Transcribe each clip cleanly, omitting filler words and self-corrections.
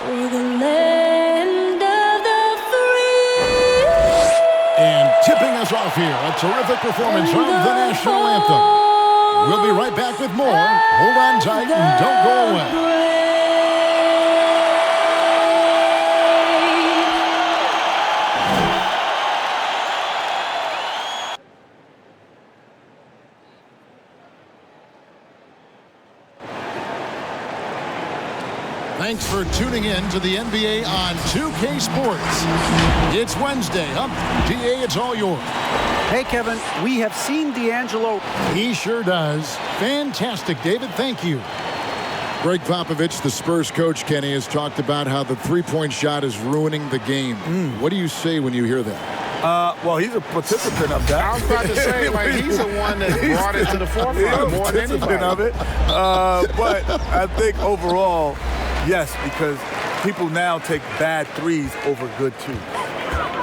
for the land of the free. And tipping us off here, a terrific performance of the national anthem. We'll be right back with more. Hold on tight and don't go away. Thanks for tuning in to the NBA on 2K Sports. It's Wednesday. DA, it's all yours. Hey, Kevin, we have seen D'Angelo. He sure does. Fantastic, David. Thank you. Greg Popovich, the Spurs coach, Kenny, has talked about how the three-point shot is ruining the game. What do you say when you hear that? Well, he's a participant of that. I was about to say, like, he's the one that brought it to the forefront more than anybody. Of it. But I think overall, yes, because people now take bad threes over good twos.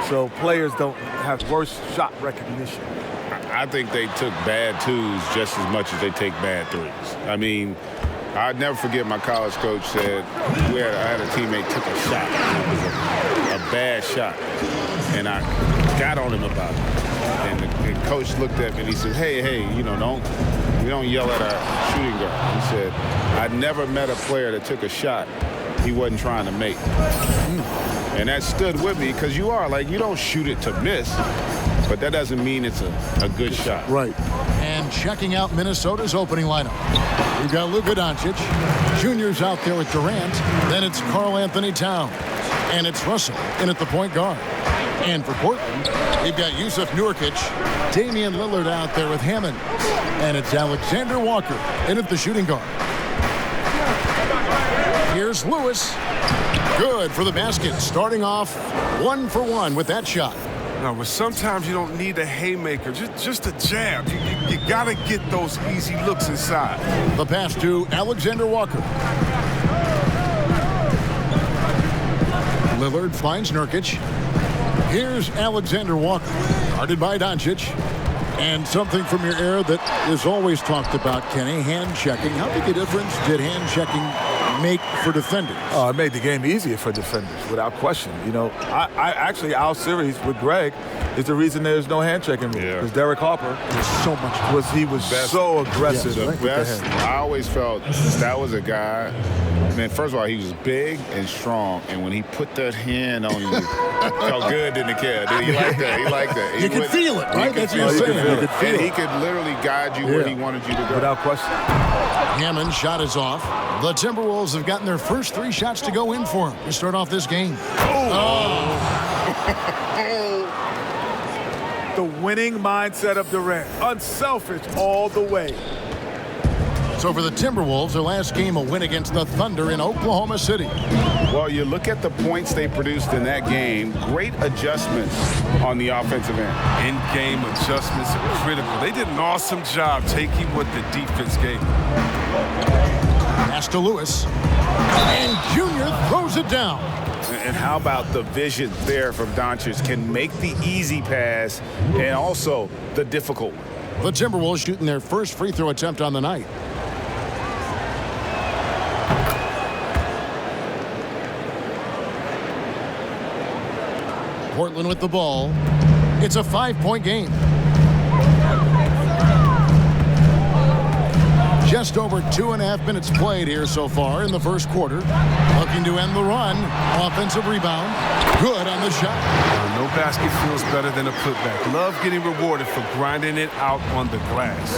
So players don't have worse shot recognition. I think they took bad twos just as much as they take bad threes. I mean, I'd never forget my college coach said, I had a teammate took a shot. It was a bad shot. And I got on him about it. And the coach looked at me and he said, hey, we don't yell at our shooting guard. He said, I never met a player that took a shot he wasn't trying to make. And that stood with me because you don't shoot it to miss, but that doesn't mean it's a good shot. Right. And checking out Minnesota's opening lineup. We've got Luka Doncic. Junior's out there with Durant. Then it's Karl Anthony Towns. And it's Russell in at the point guard. And for Portland, we've got Yusuf Nurkic, Damian Lillard out there with Hammond. And it's Alexander Walker in at the shooting guard. Here's Lewis. Good for the basket. Starting off 1 for 1 with that shot. No, but sometimes you don't need a haymaker, just a jab. You got to get those easy looks inside. The pass to Alexander Walker. Lillard finds Nurkic. Here's Alexander Walker, guarded by Doncic. And something from your era that is always talked about, Kenny, hand checking. How big a difference did hand checking make for defenders? Oh, it made the game easier for defenders, without question. I actually, our series with Greg is the reason there's no hand checking rule. Because Derek Harper was so aggressive. The best. I always felt that was a guy. Man, first of all, he was big and strong, and when he put that hand on you, it felt good, didn't it, kid? He liked that. He liked that. You could feel it, right? That's what you're saying. And he could literally guide you where he wanted you to go. Without question. Hammond's shot is off. The Timberwolves have gotten their first 3 shots to go in for him to start off this game. The winning mindset of Durant. Unselfish all the way. So for the Timberwolves, their last game a win against the Thunder in Oklahoma City. Well, you look at the points they produced in that game. Great adjustments on the offensive end. In-game adjustments are critical. They did an awesome job taking what the defense gave them. Pass to Lewis. And Junior throws it down. And how about the vision there from Doncic? Can make the easy pass and also the difficult one. The Timberwolves shooting their first free throw attempt on the night. Portland with the ball. It's a 5-point game. Just over 2.5 minutes played here so far in the first quarter. Looking to end the run. Offensive rebound. Good on the shot. No basket feels better than a putback. Love getting rewarded for grinding it out on the glass.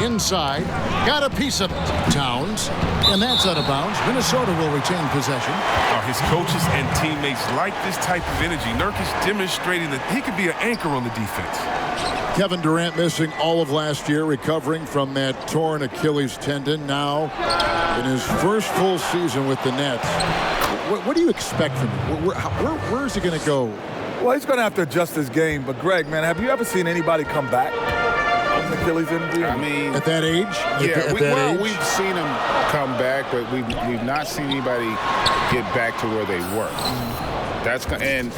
Inside. Got a piece of it. Towns. And that's out of bounds. Minnesota will retain possession. His coaches and teammates like this type of energy. Nurkic demonstrating that he could be an anchor on the defense. Kevin Durant missing all of last year, recovering from that torn Achilles tendon. Now, in his first full season with the Nets, what do you expect from him? Where is he going to go? Well, he's going to have to adjust his game. But, Greg, man, have you ever seen anybody come back from an Achilles injury? I mean, at that age? We've seen him come back, but we've not seen anybody get back to where they were. And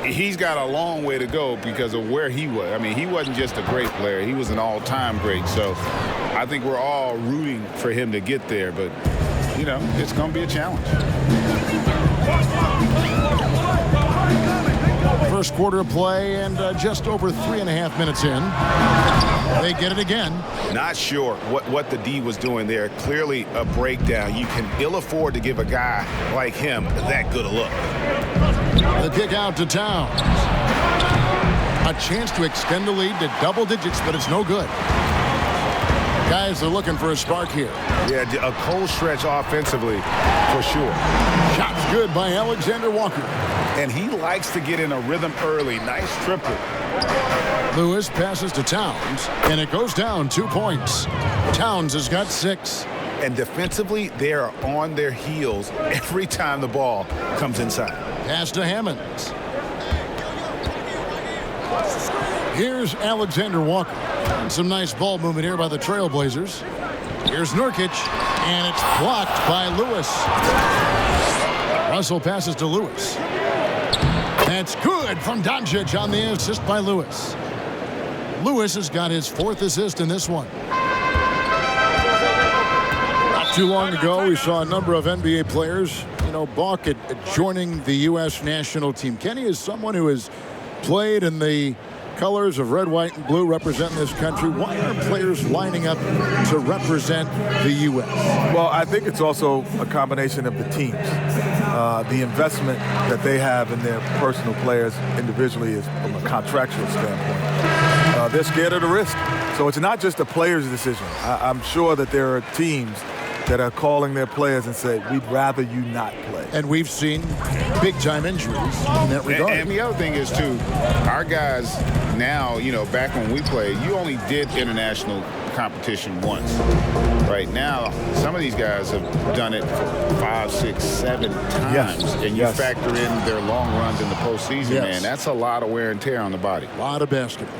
he's got a long way to go because of where he was. I mean, he wasn't just a great player. He was an all-time great. So I think we're all rooting for him to get there. But it's going to be a challenge. First quarter of play and just over 3.5 minutes in. They get it again. Not sure what the D was doing there. Clearly a breakdown. You can ill afford to give a guy like him that good a look. The kick out to Towns. A chance to extend the lead to double digits, but it's no good. Guys are looking for a spark here. Yeah, a cold stretch offensively for sure. Shot's good by Alexander Walker. And he likes to get in a rhythm early. Nice triple. Lewis passes to Towns, and it goes down 2 points. Towns has got 6. And defensively, they are on their heels every time the ball comes inside. Pass to Hammonds. Here's Alexander Walker. And some nice ball movement here by the Trailblazers. Here's Nurkic, and it's blocked by Lewis. Russell passes to Lewis. That's good from Doncic on the assist by Lewis. Lewis has got his 4th assist in this one. Not too long ago, we saw a number of NBA players, balk at joining the U.S. national team. Kenny is someone who has played in the colors of red, white, and blue representing this country. Why are players lining up to represent the U.S.? Well, I think it's also a combination of the teams. The investment that they have in their personal players individually is from a contractual standpoint. They're scared of the risk. So it's not just a player's decision. I'm sure that there are teams that are calling their players and say, we'd rather you not play. And we've seen big-time injuries in that regard. And the other thing is, too, our guys now, back when we played, you only did international competition once. Right now, some of these guys have done it for 5, 6, 7 times. Yes. And you factor in their long runs in the postseason, Yes. man. That's a lot of wear and tear on the body. A lot of basketball.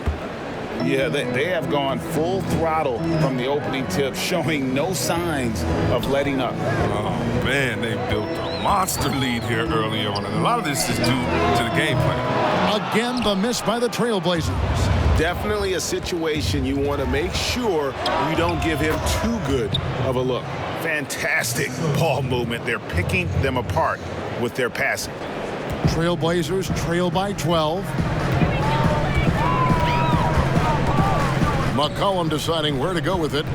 Yeah, they have gone full throttle from the opening tip, showing no signs of letting up. Oh, man, they built a monster lead here early on, and a lot of this is due to the game plan. Again, the miss by the Trailblazers. Definitely a situation you want to make sure you don't give him too good of a look. Fantastic ball movement. They're picking them apart with their passing. Trailblazers trail by 12. McCollum deciding where to go with it.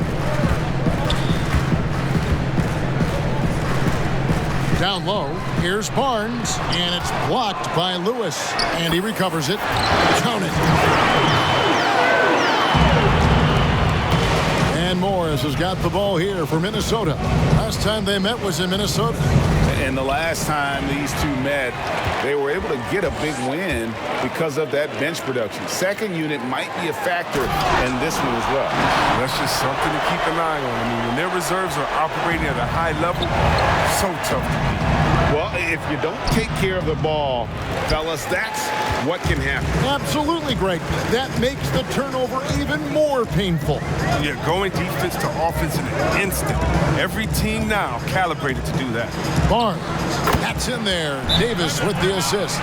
Down low, here's Barnes, and it's blocked by Lewis, and he recovers it. Count it. And Morris has got the ball here for Minnesota. Last time they met was in Minnesota. And the last time these two met, they were able to get a big win because of that bench production. Second unit might be a factor in this one as well. That's just something to keep an eye on. I mean, when their reserves are operating at a high level, so tough to beat. Well, if you don't take care of the ball, fellas, that's what can happen. Absolutely, Greg. That makes the turnover even more painful. Yeah, going defense to offense in an instant. Every team now calibrated to do that. Barnes, that's in there. Davis with the assist.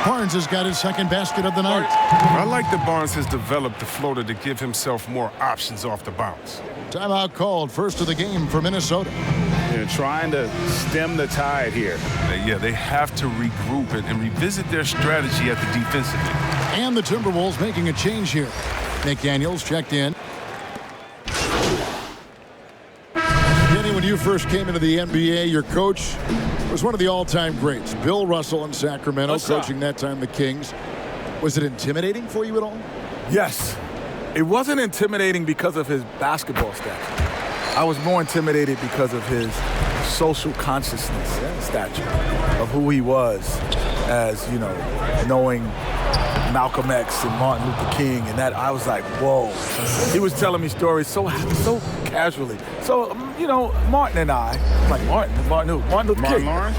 Barnes has got his second basket of the night. I like that Barnes has developed the floater to give himself more options off the bounce. Timeout called, first of the game for Minnesota. They're trying to stem the tide here. Yeah, they have to regroup and revisit their strategy at the defensive end. And the Timberwolves making a change here. Nick Daniels checked in. Kenny, when you first came into the NBA, your coach was one of the all-time greats, Bill Russell in Sacramento, coaching that time the Kings. Was it intimidating for you at all? Yes. It wasn't intimidating because of his basketball stature. I was more intimidated because of his social consciousness stature, of who he was as, knowing Malcolm X and Martin Luther King, and that I was like, whoa. He was telling me stories so casually. So, Martin and I, like Martin who? Martin Luther King. Lawrence?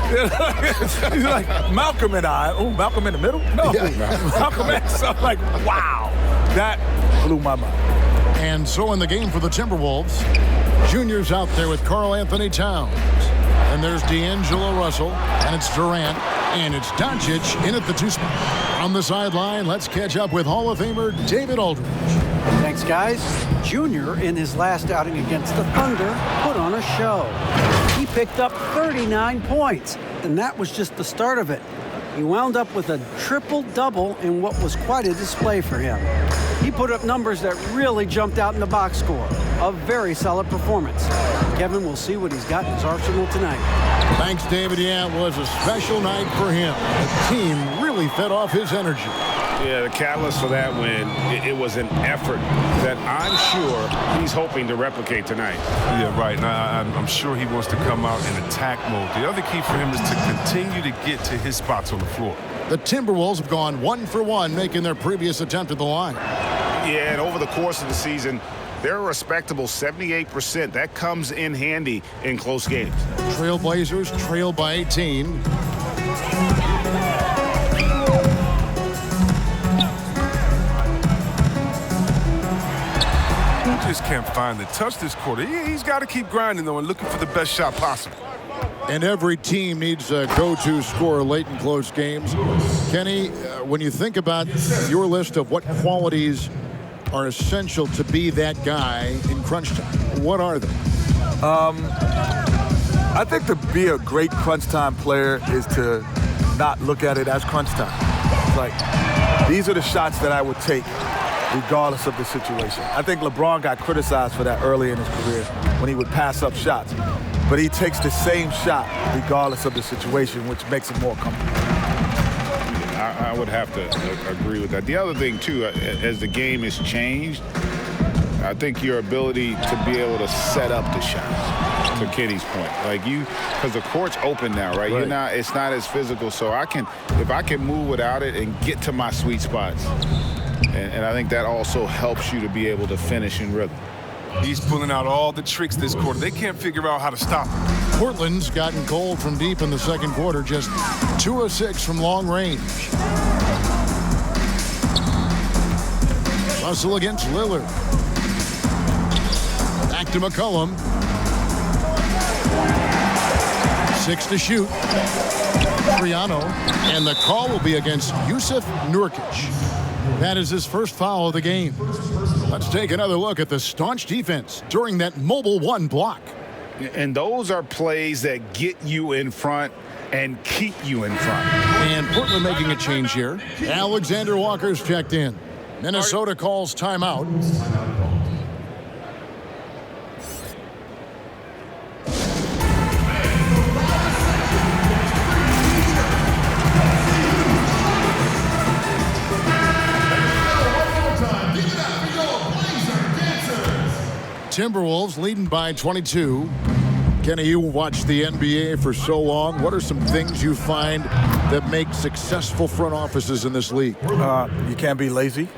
He's like, Malcolm and I. Oh, Malcolm in the middle? No. Malcolm X. I'm like, wow. That blew my mind. And so in the game for the Timberwolves, Junior's out there with Karl Anthony Towns. And there's D'Angelo Russell, and it's Durant, and it's Doncic in at the 2 spot. On the sideline, let's catch up with Hall of Famer David Aldridge. Thanks, guys. Junior, in his last outing against the Thunder, put on a show. He He picked up 39 points, and that was just the start of it. He wound up with a triple-double in what was quite a display for him. He put up numbers that really jumped out in the box score. A very solid performance. Kevin will see what he's got in his arsenal tonight. Thanks, David. Yeah, it was a special night for him. The team really fed off his energy. Yeah, the catalyst for that win, it was an effort that I'm sure he's hoping to replicate tonight. Yeah, right. Now, I'm sure he wants to come out in attack mode. The other key for him is to continue to get to his spots on the floor. The Timberwolves have gone 1 for 1, making their previous attempt at the line. Yeah, and over the course of the season, they're a respectable 78%. That comes in handy in close games. Trailblazers trail by 18. Just can't find the touch this quarter. He's got to keep grinding, though, and looking for the best shot possible. And every team needs a go-to scorer late in close games. Kenny, when you think about your list of what qualities are essential to be that guy in crunch time, what are they? I think to be a great crunch time player is to not look at it as crunch time. It's like, these are the shots that I would take regardless of the situation. I think LeBron got criticized for that early in his career when he would pass up shots. But he takes the same shot regardless of the situation, which makes him more comfortable. I would have to agree with that. The other thing, too, as the game has changed, I think your ability to be able to set up the shots, to Kenny's point. Like because the court's open now, right? It's not as physical, so if I can move without it and get to my sweet spots, and I think that also helps you to be able to finish in rhythm. He's pulling out all the tricks this quarter. They can't figure out how to stop him. Portland's gotten cold from deep in the second quarter, just 2 of 6 from long range. Russell against Lillard. Back to McCollum. 6 to shoot. Triano. And the call will be against Yusuf Nurkic. That is his first foul of the game. Let's take another look at the staunch defense during that mobile 1 block. And those are plays that get you in front and keep you in front. And Portland making a change here. Alexander Walker's checked in. Minnesota calls timeout. Timberwolves leading by 22. Kenny, you watched the NBA for so long. What are some things you find that make successful front offices in this league? You can't be lazy.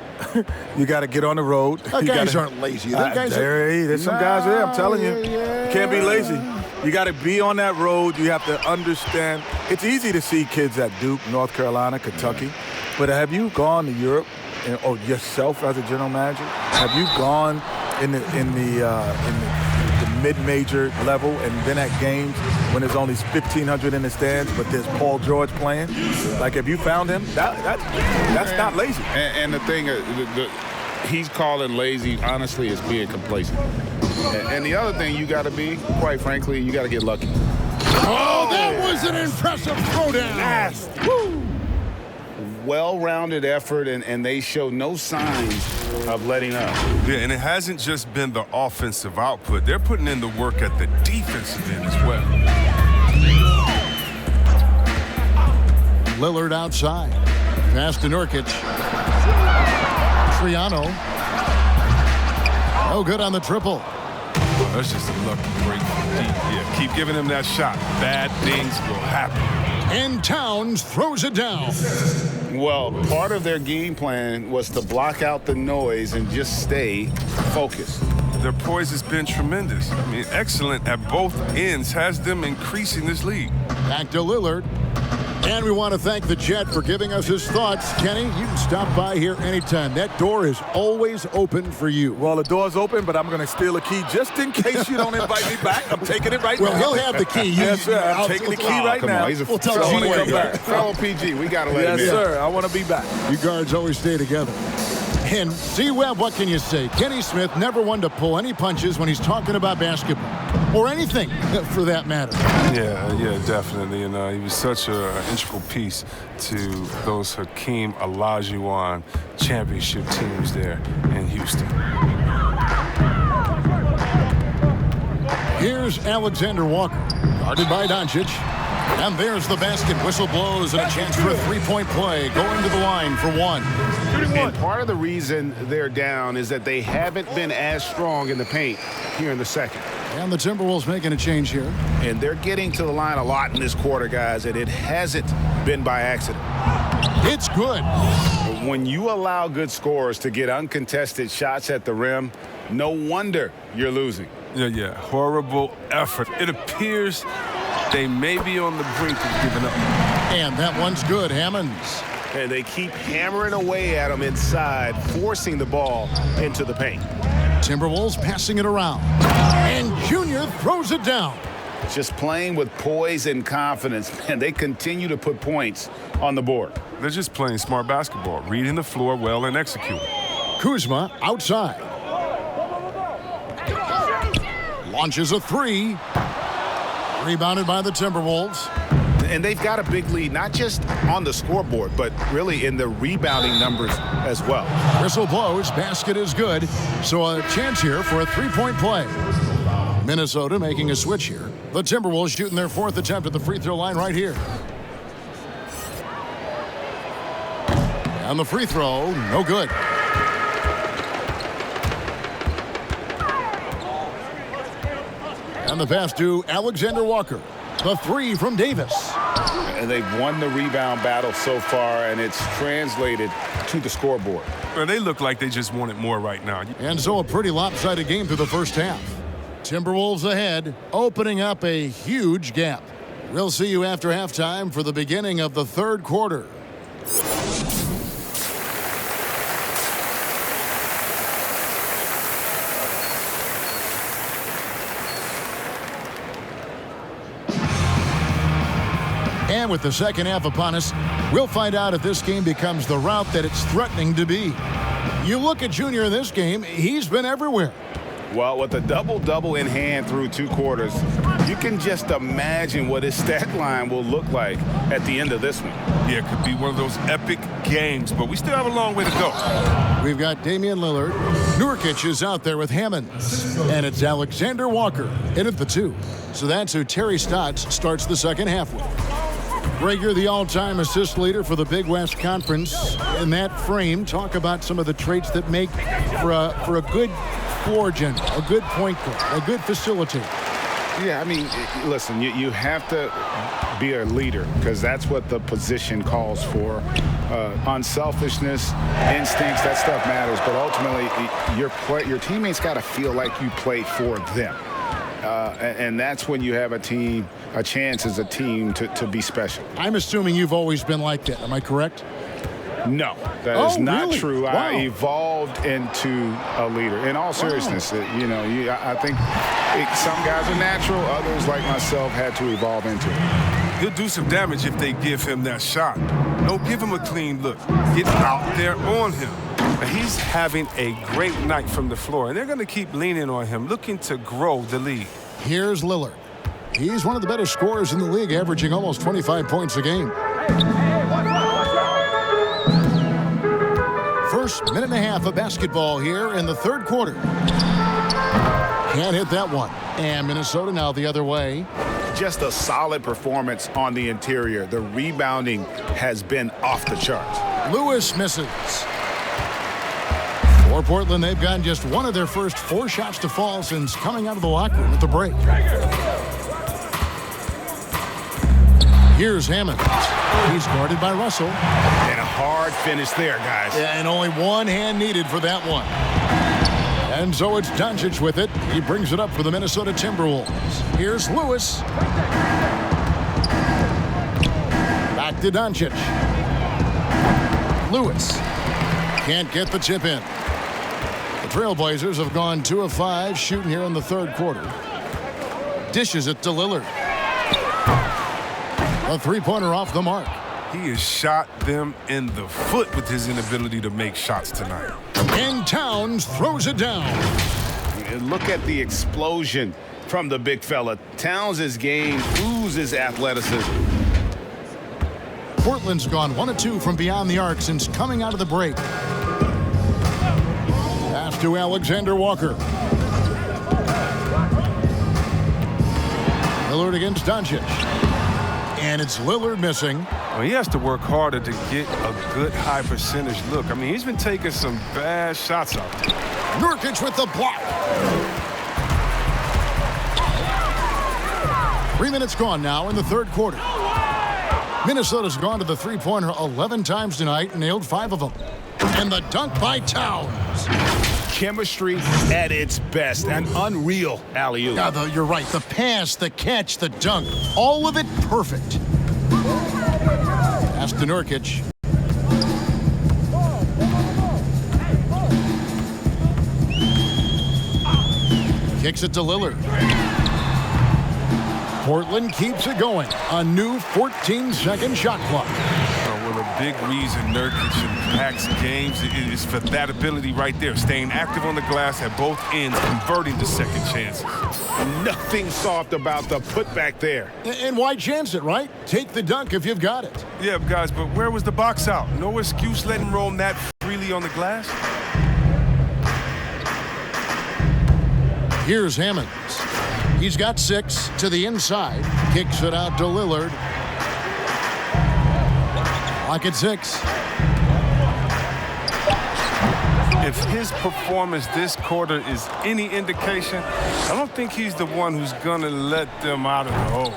You got to get on the road. Guys aren't lazy. There's some guys there, I'm telling you. You can't be lazy. You got to be on that road. You have to understand. It's easy to see kids at Duke, North Carolina, Kentucky. But have you gone to Europe, or yourself as a general manager? Have you gone in the mid-major level and been at games when there's only 1,500 in the stands, but there's Paul George playing? Like, have you found him? That's not lazy. And the thing, he's calling lazy, honestly, is being complacent. And the other thing you got to be, quite frankly, you got to get lucky. Oh, that was an impressive throwdown. Yes. Woo. Well-rounded effort, and they show no signs of letting up. Yeah, and it hasn't just been the offensive output. They're putting in the work at the defensive end as well. Lillard outside. Pass to Nurkic. Triano. No good on the triple. Oh, that's just a lucky break from deep. Yeah, keep giving him that shot. Bad things will happen. And Towns throws it down. Well, part of their game plan was to block out the noise and just stay focused. Their poise has been tremendous. I mean, excellent at both ends, has them increasing this lead. Back to Lillard. And we want to thank the Jet for giving us his thoughts. Kenny, you can stop by here anytime. That door is always open for you. Well, the door's open, but I'm going to steal a key just in case you don't invite me back. I'm taking it right now. Well, he'll have the key. Yes, sir. I'm taking the key right now. He's a We'll tell fellow PG. We got to let him in. Yes, sir. I want to be back. You guards always stay together. And C-Web, what can you say? Kenny Smith never one to pull any punches when he's talking about basketball. or anything for that matter. Yeah, definitely. And he was such an integral piece to those Hakeem Olajuwon championship teams there in Houston. Here's Alexander Walker, guarded by Doncic. And there's the basket. Whistle blows and a chance for a three-point play. Going to the line for one. And part of the reason they're down is that they haven't been as strong in the paint here in the second. And the Timberwolves making a change here. And they're getting to the line a lot in this quarter, guys, and it hasn't been by accident. It's good. When you allow good scorers to get uncontested shots at the rim, no wonder you're losing. Yeah. Horrible effort. It appears they may be on the brink of giving up. And that one's good. Hammonds. And they keep hammering away at them inside, forcing the ball into the paint. Timberwolves passing it around. And Junior throws it down. Just playing with poise and confidence, and they continue to put points on the board. They're just playing smart basketball, reading the floor well and executing. Kuzma outside. Launches a three. Rebounded by the Timberwolves. And they've got a big lead, not just on the scoreboard, but really in the rebounding numbers as well. Whistle blows. Basket is good. So a chance here for a three-point play. Minnesota making a switch here. The Timberwolves shooting their fourth attempt at the free throw line right here. And the free throw, no good. And the pass to Alexander Walker. The three from Davis. And they've won the rebound battle so far, and it's translated to the scoreboard. Well, they look like they just wanted more right now. And so a pretty lopsided game through the first half. Timberwolves ahead, opening up a huge gap. We'll see you after halftime for the beginning of the third quarter. And with the second half upon us, we'll find out if this game becomes the route that it's threatening to be. You look at Junior in this game, he's been everywhere. Well, with a double-double in hand through two quarters, you can just imagine what his stat line will look like at the end of this one. Yeah, it could be one of those epic games, but we still have a long way to go. We've got Damian Lillard. Nurkic is out there with Hammonds. And it's Alexander Walker in at the two. So that's who Terry Stotts starts the second half with. Rager, the all-time assist leader for the Big West Conference. In that frame, talk about some of the traits that make for a good floor general, a good point guard, a good facilitator. Yeah, I mean, listen, you have to be a leader because that's what the position calls for. Unselfishness, instincts, that stuff matters. But ultimately, your teammates got to feel like you play for them. And that's when you have a chance as a team to be special. I'm assuming you've always been like that. Am I correct? No, that is not really? true. Wow. I evolved into a leader. In all seriousness, I think some guys are natural. Others, like myself, had to evolve into it. He'll do some damage if they give him that shot. Don't give him a clean look. Get out there on him. He's having a great night from the floor, and they're going to keep leaning on him, looking to grow the lead. Here's Lillard. He's one of the better scorers in the league, averaging almost 25 points a game. First minute and a half of basketball here in the third quarter. Can't hit that one. And Minnesota now the other way. Just a solid performance on the interior. The rebounding has been off the charts. Lewis misses. For Portland, they've gotten just one of their first 4 shots to fall since coming out of the locker room at the break. Here's Hammond. He's guarded by Russell. And a hard finish there, guys. And only one hand needed for that one. And so it's Doncic with it. He brings it up for the Minnesota Timberwolves. Here's Lewis. Back to Doncic. Lewis can't get the tip in. The Trailblazers have gone 2 of 5 shooting here in the third quarter. Dishes it to Lillard. A three-pointer off the mark. He has shot them in the foot with his inability to make shots tonight. And Towns throws it down. And look at the explosion from the big fella. Towns' game oozes athleticism. Portland's gone 1 of 2 from beyond the arc since coming out of the break. Pass to Alexander Walker. Lillard against Doncic. And it's Lillard missing. Well, he has to work harder to get a good high percentage look. I mean, he's been taking some bad shots out there. Nurkic with the block. 3 minutes gone now in the third quarter. Minnesota's gone to the three-pointer 11 times tonight and nailed 5 of them. And the dunk by Towns. Chemistry at its best. An unreal alley-oop. Yeah, you're right. The pass, the catch, the dunk. All of it perfect. Pass to Nurkic. Kicks it to Lillard. Portland keeps it going. A new 14-second shot clock. Well, a big reason Nurkic impacts games is for that ability right there. Staying active on the glass at both ends, converting to second chances. Nothing soft about the putback there. And why chance it, right? Take the dunk if you've got it. Yeah, guys, but where was the box out? No excuse letting him roam that freely on the glass. Here's Hammonds. He's got 6 to the inside. Kicks it out to Lillard. Lock at 6. If his performance this quarter is any indication, I don't think he's the one who's going to let them out of the hole.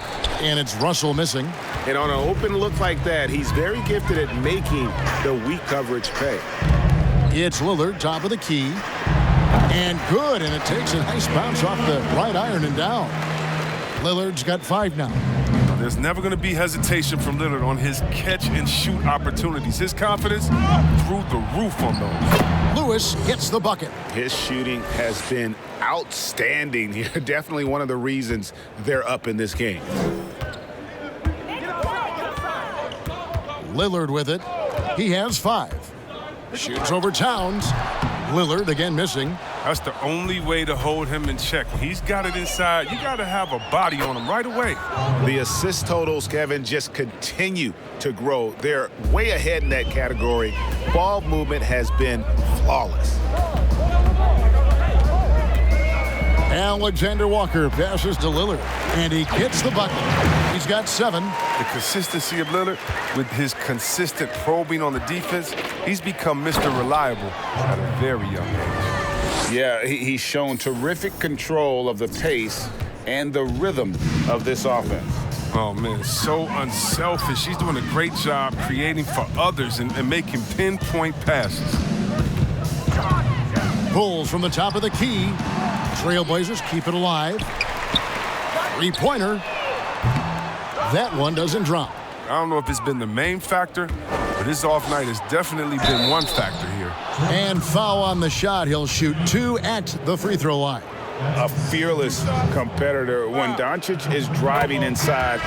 And it's Russell missing. And on an open look like that, he's very gifted at making the weak coverage pay. It's Lillard, top of the key. And good, and it takes a nice bounce off the right iron and down. Lillard's got 5 now. There's never going to be hesitation from Lillard on his catch-and-shoot opportunities. His confidence through the roof on those. Lewis gets the bucket. His shooting has been outstanding. Definitely one of the reasons they're up in this game. Lillard with it. He has 5. Shoots over Towns. Lillard again missing. That's the only way to hold him in check. When he's got it inside, you got to have a body on him right away. The assist totals, Kevin, just continue to grow. They're way ahead in that category. Ball movement has been flawless. Alexander Walker passes to Lillard, and he gets the bucket. He's got 7. The consistency of Lillard with his consistent probing on the defense, he's become Mr. Reliable at a very young age. Yeah, he's shown terrific control of the pace and the rhythm of this offense. Oh, man, so unselfish. He's doing a great job creating for others and making pinpoint passes. Pulls from the top of the key. Trailblazers keep it alive. 3-pointer. That one doesn't drop. I don't know if it's been the main factor, but his off night has definitely been one factor here. And foul on the shot. He'll shoot 2 at the free throw line. A fearless competitor when Doncic is driving inside.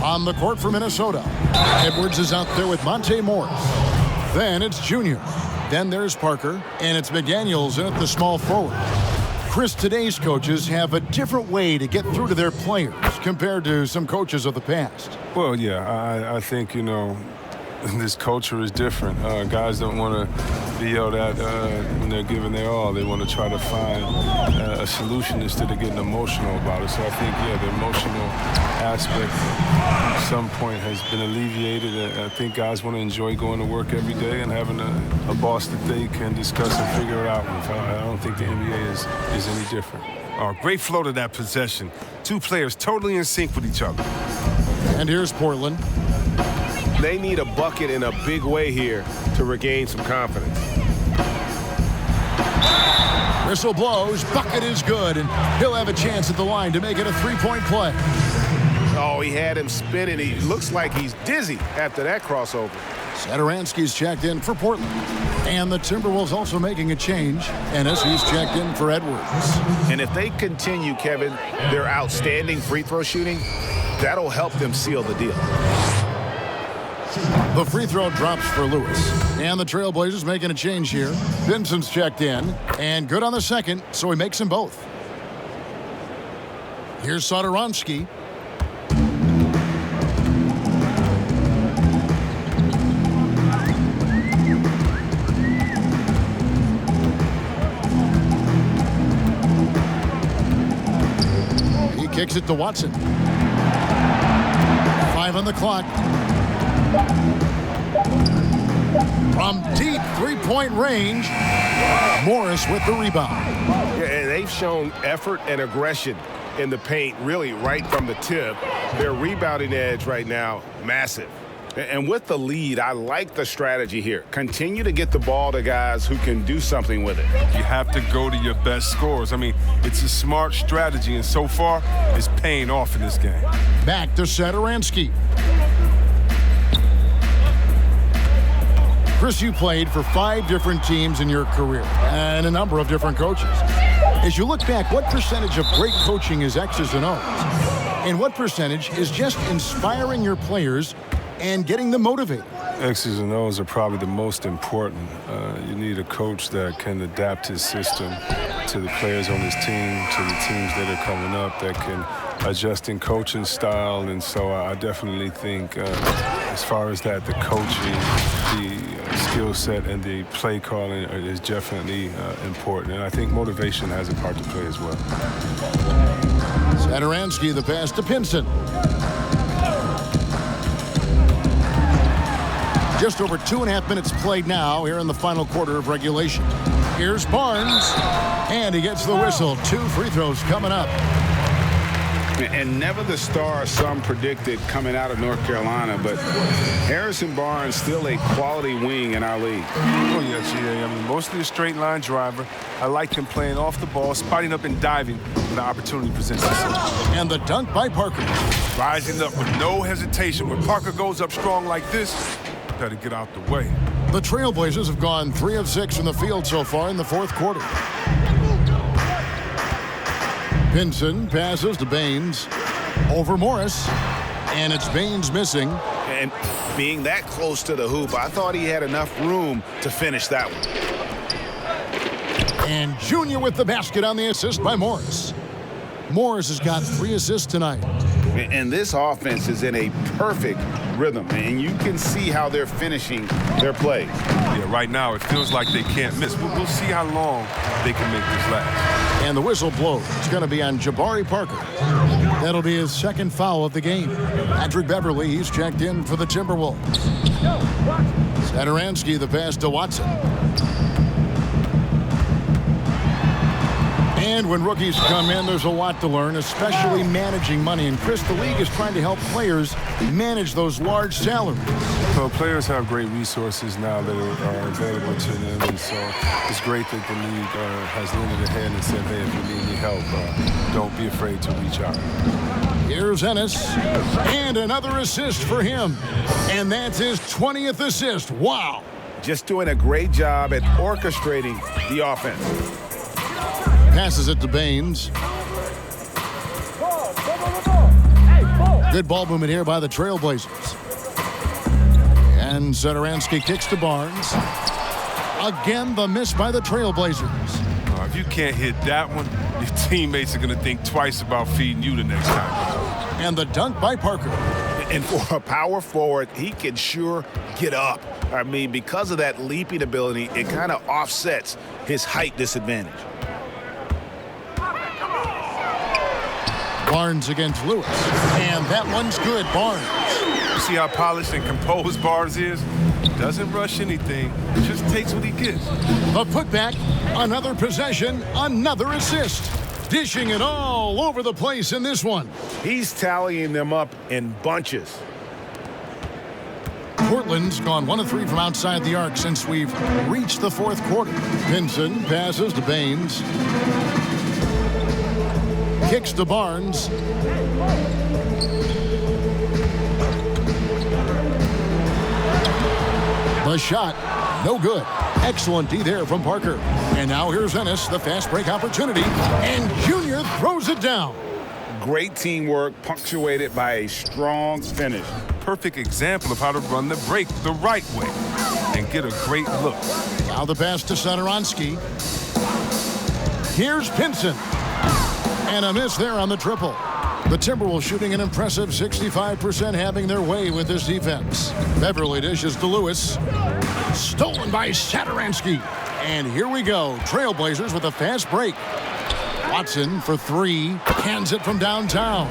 On the court for Minnesota, Edwards is out there with Monte Morris. Then it's Junior. Then there's Parker, and it's McDaniels in at the small forward. Chris, today's coaches have a different way to get through to their players compared to some coaches of the past. Well, yeah, I think, you know, this culture is different. Guys don't want to be yelled at when they're giving their all. They want to try to find a solution instead of getting emotional about it. So I think, yeah, the emotional aspect at some point has been alleviated. I think guys want to enjoy going to work every day and having a boss that they can discuss and figure it out with. I don't think the NBA is any different. Oh, great flow to that possession. 2 players totally in sync with each other. And here's Portland. They need a bucket in a big way here to regain some confidence. Whistle blows, bucket is good, and he'll have a chance at the line to make it a 3-point play. Oh, he had him spinning. He looks like he's dizzy after that crossover. Satoransky's checked in for Portland. And the Timberwolves also making a change. Ennis checked in for Edwards. And if they continue, Kevin, their outstanding free throw shooting, that'll help them seal the deal. The free throw drops for Lewis. And the Trailblazers making a change here. Vincent's checked in. And good on the second, so he makes them both. Here's Satoransky. He kicks it to Watson. 5 on the clock. From deep three-point range, Morris with the rebound. Yeah, and they've shown effort and aggression in the paint, really right from the tip. Their rebounding edge right now, massive. And with the lead, I like the strategy here. Continue to get the ball to guys who can do something with it. You have to go to your best scorers. I mean, it's a smart strategy, and so far, it's paying off in this game. Back to Satoransky. Chris, you played for 5 different teams in your career and a number of different coaches. As you look back, what percentage of great coaching is X's and O's? And what percentage is just inspiring your players and getting them motivated? X's and O's are probably the most important. You need a coach that can adapt his system to the players on his team, to the teams that are coming up, that can adjust in coaching style. And so I definitely think as far as that, the coaching, the skill set, and the play calling is definitely important. And I think motivation has a part to play as well. Satoransky, the pass to Pinson. Just over 2.5 minutes played now here in the final quarter of regulation. Here's Barnes, and he gets the whistle. 2 free throws coming up. And never the star some predicted coming out of North Carolina, but Harrison Barnes still a quality wing in our league. Oh, yeah, GA. I mean, mostly a straight line driver. I like him playing off the ball, spotting up and diving when the opportunity presents itself. And the dunk by Parker. Rising up with no hesitation. When Parker goes up strong like this, better get out the way. The Trailblazers have gone 3 of 6 from the field so far in the 4th quarter. Pinson passes to Baines. Over Morris. And it's Baines missing. And being that close to the hoop, I thought he had enough room to finish that one. And Junior with the basket on the assist by Morris. Morris has got 3 assists tonight. And this offense is in a perfect rhythm, and you can see how they're finishing their plays. Yeah, right now it feels like they can't miss. We'll see how long they can make this last. And the whistle blows. It's going to be on Jabari Parker. That'll be his 2nd foul of the game. Patrick Beverly, he's checked in for the Timberwolves. Satoransky, the pass to Watson. And when rookies come in, there's a lot to learn, especially managing money. And Chris, the league is trying to help players manage those large salaries. So players have great resources now that are available to them, and so it's great that the league has lended a hand and said, hey, if you need any help, don't be afraid to reach out. Here's Ennis, and another assist for him. And that's his 20th assist. Wow. Just doing a great job at orchestrating the offense. Passes it to Baines. Good ball movement here by the Trailblazers. And Satoransky kicks to Barnes. Again, the miss by the Trailblazers. If you can't hit that one, your teammates are going to think twice about feeding you the next time. And the dunk by Parker. And for a power forward, he can sure get up. I mean, because of that leaping ability, it kind of offsets his height disadvantage. Barnes against Lewis. And that one's good. Barnes. You see how polished and composed Barnes is? Doesn't rush anything. Just takes what he gets. The putback. Another possession. Another assist. Dishing it all over the place in this one. He's tallying them up in bunches. Portland's gone 1 of 3 from outside the arc since we've reached the 4th quarter. Pinson passes to Baines. Kicks to Barnes. The shot, no good. Excellent D there from Parker. And now here's Ennis, the fast break opportunity. And Junior throws it down. Great teamwork punctuated by a strong finish. Perfect example of how to run the break the right way and get a great look. Now the pass to Satoransky. Here's Pinson. And a miss there on the triple. The Timberwolves shooting an impressive 65%, having their way with this defense. Beverly dishes to Lewis. Stolen by Satoransky. And here we go. Trailblazers with a fast break. Watson for three. Hands it from downtown.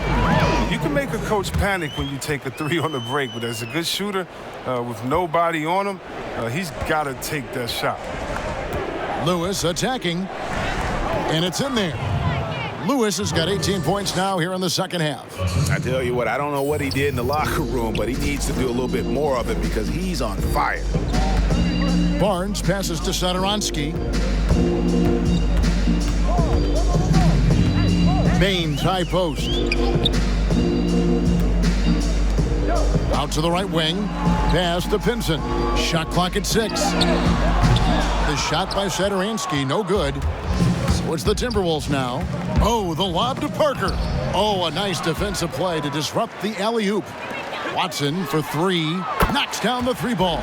You can make a coach panic when you take a three on the break, but as a good shooter with nobody on him, he's got to take that shot. Lewis attacking. And it's in there. Lewis has got 18 points now here in the second half. I tell you what, I don't know what he did in the locker room, but he needs to do a little bit more of it because he's on fire. Barnes passes to Satoransky. Baines high post. Out to the right wing. Pass to Pinson. Shot clock at 6. The shot by Satoransky, no good. So it's the Timberwolves now. Oh, the lob to Parker. Oh, a nice defensive play to disrupt the alley-oop. Watson for three. Knocks down the three ball.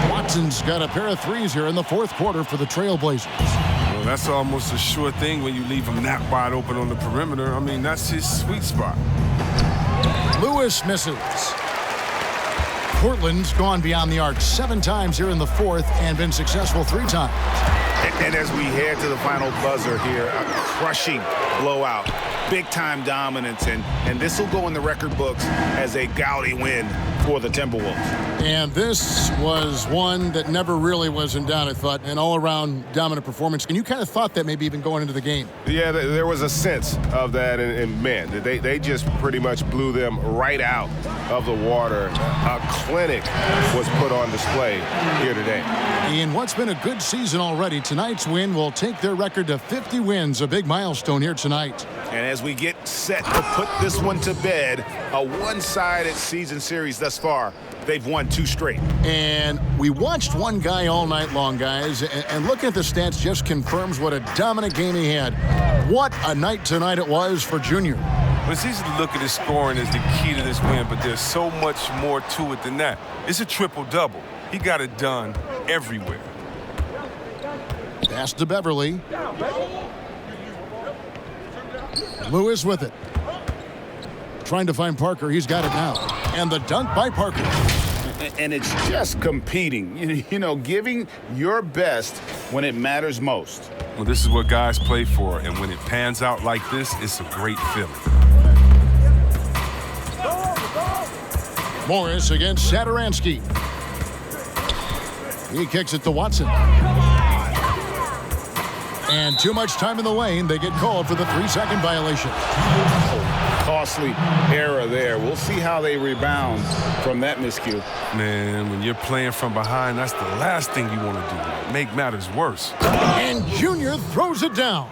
Watson's got a pair of threes here in the fourth quarter for the Trailblazers. Well, that's almost a sure thing when you leave him that wide open on the perimeter. I mean, that's his sweet spot. Lewis misses. Portland's gone beyond the arc 7 times here in the fourth and been successful 3 times. And as we head to the final buzzer here, a crushing blowout, big-time dominance, and this will go in the record books as a gaudy win for the Timberwolves. And this was one that never really was in doubt, I thought, an all-around dominant performance. And you kind of thought that maybe even going into the game. Yeah, there was a sense of that, and man, they just pretty much blew them right out of the water. A clinic was put on display here today. In what's been a good season already, tonight's win will take their record to 50 wins, a big milestone here tonight. And as we get set to put this one to bed, a one-sided season series thus far, they've won 2 straight. And we watched one guy all night long, guys, and looking at the stats just confirms what a dominant game he had. What a night tonight it was for Junior. Well, it's easy to look at his scoring as the key to this win, but there's so much more to it than that. It's a triple-double. He got it done everywhere. Pass to Beverly. Lewis with it. Trying to find Parker. He's got it now. And the dunk by Parker. And it's just competing, you know, giving your best when it matters most. Well, this is what guys play for, and when it pans out like this, it's a great feeling. Morris against Satoransky. He kicks it to Watson. And too much time in the lane. They get called for the 3-second violation. Costly error there. We'll see how they rebound from that miscue. Man, when you're playing from behind, that's the last thing you want to do. Make matters worse. And Junior throws it down.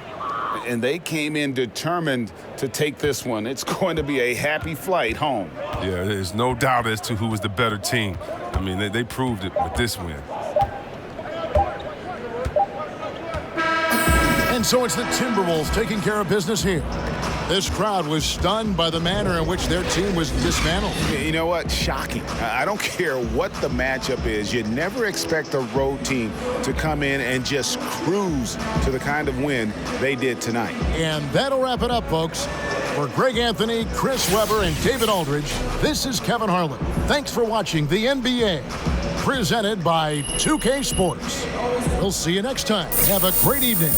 And they came in determined to take this one. It's going to be a happy flight home. Yeah, there's no doubt as to who was the better team. I mean, they proved it with this win. And so it's the Timberwolves taking care of business here. This crowd was stunned by the manner in which their team was dismantled. You know what? Shocking. I don't care what the matchup is. You never expect a road team to come in and just cruise to the kind of win they did tonight. And that'll wrap it up, folks. For Greg Anthony, Chris Webber, and David Aldridge, this is Kevin Harlan. Thanks for watching the NBA, presented by 2K Sports. We'll see you next time. Have a great evening.